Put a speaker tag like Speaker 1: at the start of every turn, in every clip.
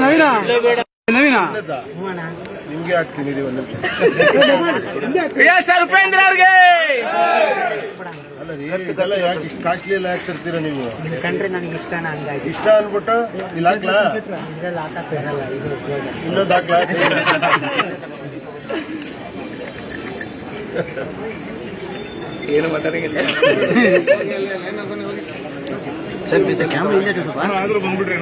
Speaker 1: ನವೀನ ನವೀನ ನಿಮ್ಗೆ ಆಗ್ತೀನಿ ಒಂದು ನಿಮಿಷ ಉಪೇಂದ್ರ ಅವ್ರಿಗೆ ಅಲ್ಲ ಇದೆಲ್ಲ ಯಾಕೆ ಇಷ್ಟು ಕಾಸ್ಟ್ಲಿ ಎಲ್ಲ ಯಾಕೆ ತರ್ತೀರಾ ನೀವು
Speaker 2: ಕಂಡ್ರೆ ನನಗೆ ಇಷ್ಟನ ಹಂಗಾಗಿ
Speaker 1: ಇಷ್ಟ ಅನ್ಬಿಟ್ಟು ಇಲ್ಲಿ ಹಾಕ್ಲಾ ಇನ್ನೊಂದು ಹಾಕ್ಲಾ
Speaker 3: ಏನು ಮಾತಾಡಂಗಿಲ್ಲ
Speaker 1: ಆದ್ರೂ ಬಂದ್ಬಿಟ್ರಿ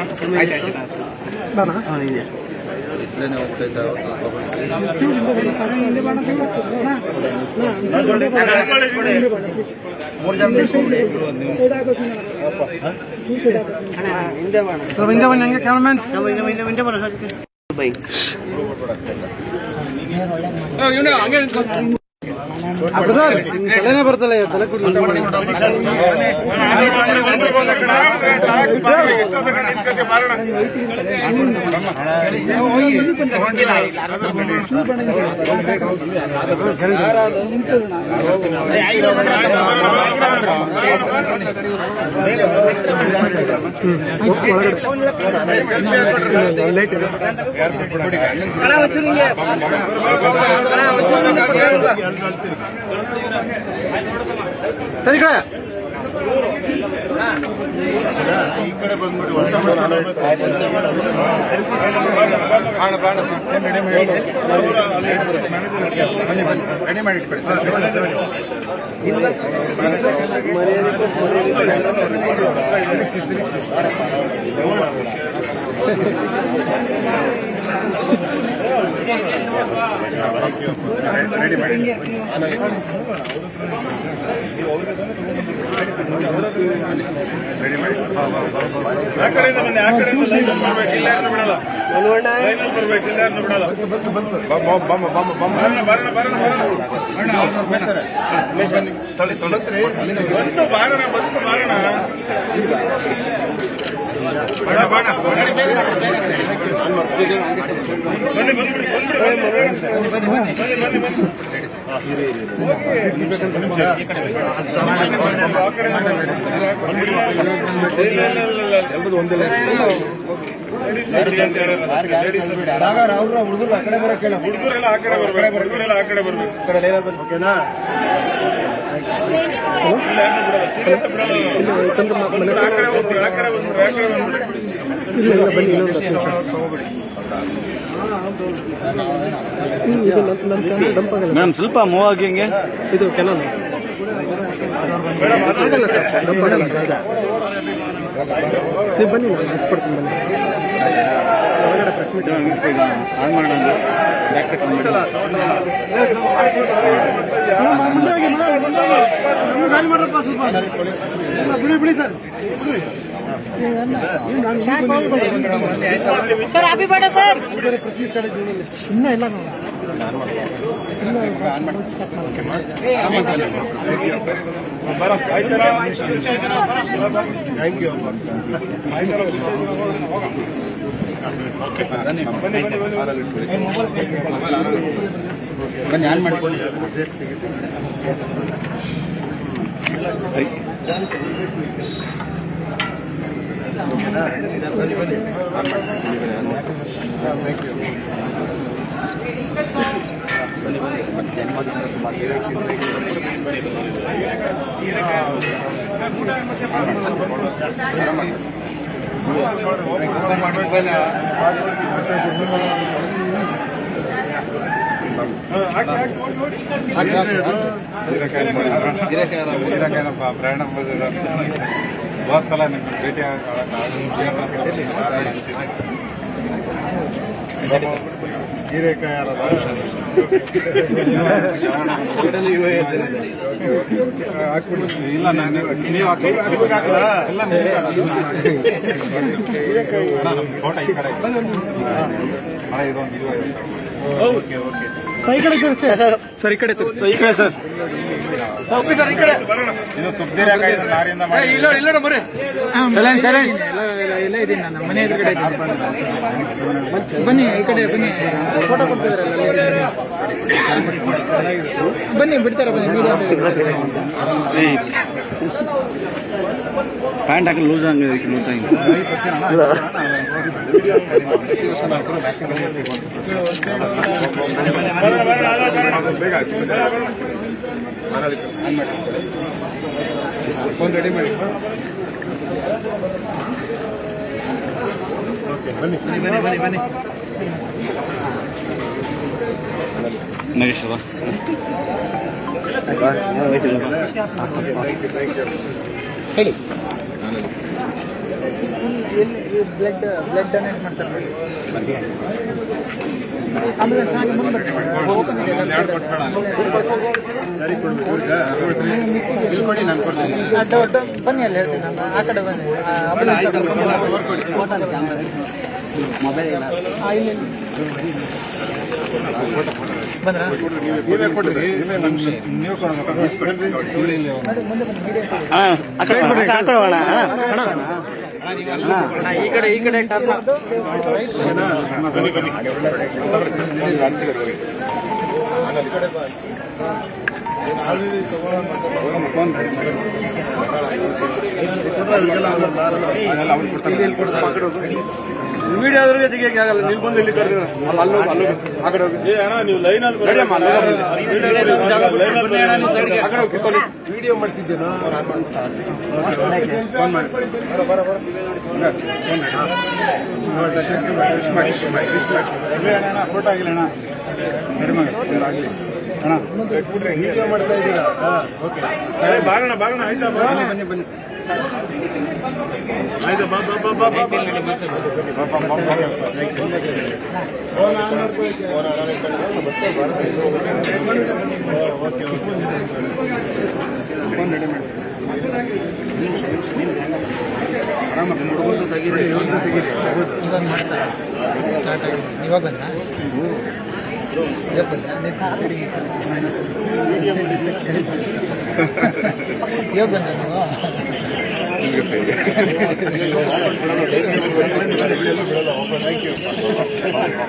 Speaker 1: ತಲೆನೇ ಬರ್ತಲ್ಲ ತಲೆ ಸರಿ ಕಡೆ ಈ ಕಡೆ ಬಂದ್ಬಿಡಿ ರೆಡಿ ಮಾಡಿ ಇಟ್ಕೊಳ್ಳಿ ತಿರುಗಿಸಿ ರೆಡಿ ಮಾಡಿ ರೆಡಿ ಮಾಡಿ ಹುಡುಗರು ಆ ಕಡೆ ಬರೋಕೆ ಹುಡುಗರೆಲ್ಲ ಆ ಕಡೆ ಹುಡುಗರೆಲ್ಲ ಆ ಕಡೆ ಬರ್ಬೇಕು ಓಕೆನಾ
Speaker 4: ಮ್ಯಾಮ್ ಸ್ವಲ್ಪ ಮೂವ್ ಆಗಿ ಹಿಂಗೆ
Speaker 1: ಇದು ಕೆಲವು ನೀವು ಬನ್ನಿ ನಾನು ಹಚ್ಕೊಡ್ತೀನಿ ಬನ್ನಿ ಹೊರಗಡೆ ಪ್ರೆಸ್ ಮೀಟ್
Speaker 4: ಆನ್ ಮಾಡೋಣ
Speaker 1: ಗಾಳಿ ಮಾಡ್ರಪ್ಪ ಸ್ವಲ್ಪ ಬಿಡಿ ಬಿಡಿ sir
Speaker 2: sir happy birthday sir
Speaker 1: ಇನ್ನ ಇಲ್ಲ ಥ್ಯಾಂಕ್ ಯು
Speaker 4: ಬನ್ನಿ ಆನ್ ಮಾಡ್ಕೊಳ್ಳಿ ಪ್ರಯಾಣ बहुत सಲ ನಿಮಗೆ ಭೇಟಿ
Speaker 1: ಹೀರೆಕಾಯಿ
Speaker 4: ಇಲ್ಲ ನೀವು ಎಲ್ಲ ಫೋಟೋ ಈ ಕಡೆ ಇದೊಂದು
Speaker 1: ಓಕೆ ಓಕೆ ಸರ್ ಈ ಕಡೆ ಸರ್
Speaker 4: ಇದು ತುಪ್ದಿರಕಾಯಿ ಲಾರಿಯಿಂದ
Speaker 1: ಎಲ್ಲ ಇದೆ ನಮ್ಮ ಮನೆ ಎದುರುಗಡೆ ಬನ್ನಿ ಈ ಕಡೆ ಬನ್ನಿ ಫೋಟೋ ಕೊಡ್ತಿದ್ರಲ್ಲ ಬನ್ನಿ ಬಿಡ್ತಾರೆ ಬನ್ನಿ ಪ್ಯಾಂಟ್ ಹಾಕಿ ಲೂಸ್ ಹಂಗೆ
Speaker 4: ಫೋನ್ ರೆಡಿ ಮಾಡಿ ಬನ್ನಿ ಬನ್ನಿ ಬನ್ನಿ ಬನ್ನಿ
Speaker 1: ನಗೇಶ್
Speaker 2: ಹೇಳಿ ಬ್ಲಡ್ ಡೊನೇಟ್ ಮಾಡ್ತಾರೆ ಆಮೇಲೆ ಸಾಕು ಮುಂದೆ
Speaker 4: ಎರಡು ಕೊಟ್ಬೇಡ ಯಾರಿಗೆ ಕೊಡ್ಬೇಕು ಇಲ್ಲಿ ಕೊಡಿ ನಾನು ಕೊಡ್ತೀನಿ
Speaker 2: ಬನ್ನಿ ಅಲ್ಲಿ ಹೇಳ್ತೀನಿ ನಾನು ಆ ಕಡೆ ಬನ್ನಿ ಮೊಬೈಲ್ ಬಂದ್ರ
Speaker 4: ನೀವೇ ಕೊಡ್ರಿ ನೀವು ಕೊಡ್ಬೇಕು
Speaker 2: ಈ ಕಡೆ
Speaker 4: ಫೋನ್ ರೆಡಿ ಮಾಡಿ ಅವ್ರಿಗೆ ಕೊಡ್ತಾರೆ
Speaker 1: ಮೀಡಿಯಾದವ್ರಿಗೆ ತೆಗಿಯಕ್ಕೆ ಆಗಲ್ಲ ನೀವು ಬಂದು ಇಲ್ಲಿ ಕರೆದ್ರೆ ಅಲ್ಲೂ ಆ ಕಡೆ ಹೋಗಿ ನೀವು ಲೈನ್ ಅಲ್ಲಿ
Speaker 4: ವಿಡಿಯೋ ಮಾಡ್ತಿದ್ದೇನೋ ಫೋನ್ ಮಾಡಿ ಫೋಟೋ ಆಗಿಲ್ಲ ಅಣ್ಣ ಕಡಿಮೆ ಆಗಲಿ ಅಣ್ಣ ವಿಡಿಯೋ ಮಾಡ್ತಾ ಇದ್ದೀರಾ ಓಕೆ ಬಾಗೋಣ ಆಯ್ತಾ ಬನ್ನಿ ಬನ್ನಿ ಆಯ್ತಾ ಫೋನ್ ರೆಡಿ ಮಾಡಿ ಆರಾಮ ಹುಡುಗರು ತೆಗೀರಿ ಇವ್ರದ್ದು ತೆಗೀರಿ ಹೌದು
Speaker 2: ಇವಾಗ ಮಾಡ್ತಾರೆ ಸ್ಟಾರ್ಟ್ ಆಗಿದೆ ಇವಾಗ ಬಂದ ಇವಾಗ ಬಂದ್ರೆ ನೀವು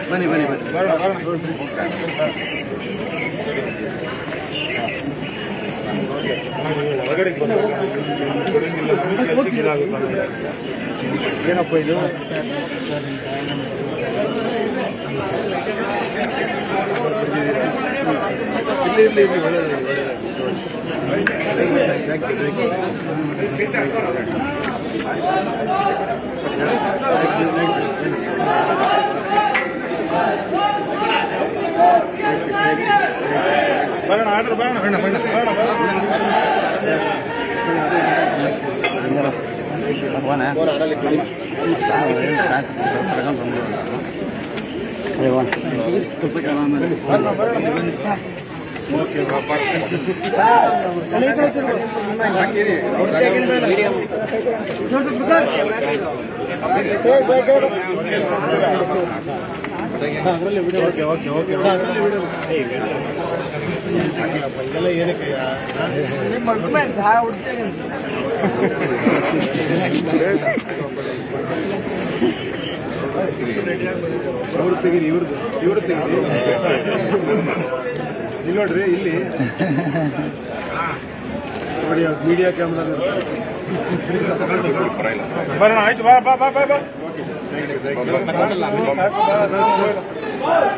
Speaker 4: ಬನ್ನಿ ಬನ್ನಿ ಬನ್ನಿ ಏನಪ್ಪ ಇದು ಇರ್ಲಿ ಒಳ್ಳೆಯದು ಬರೋಣ ಆದ್ರೆ ಬರೋಣ ಇದೆಲ್ಲ ಏನಕ್ಕೆ ಅವ್ರು ತೆಗೀರಿ ಇವ್ರು ತೆಗೀರಿ ಇಲ್ಲಿ ನೋಡ್ರಿ ಇಲ್ಲಿ ನೋಡಿ ಮೀಡಿಯಾ ಕ್ಯಾಮ್ರಾ ಬರೋಣ ಆಯ್ತು ಬಾ ಬಾ ಬಾ ಬಾ ಬಾ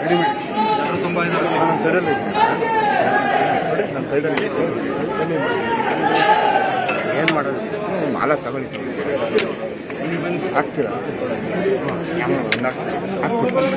Speaker 4: ರೆಡಿ ಮಾಡಿ ತುಂಬ ನನ್ನ ಸೈಡಲ್ಲಿ ನನ್ನ ಸೈಡಲ್ಲಿ ಏನು ಮಾಡೋದು ಮಾಲ ತಗೊಳ್ಳಿ ಹಾಕ್ತೀರಾ ಹಾಕ್ಬಿಟ್ಟು ಬನ್ನಿ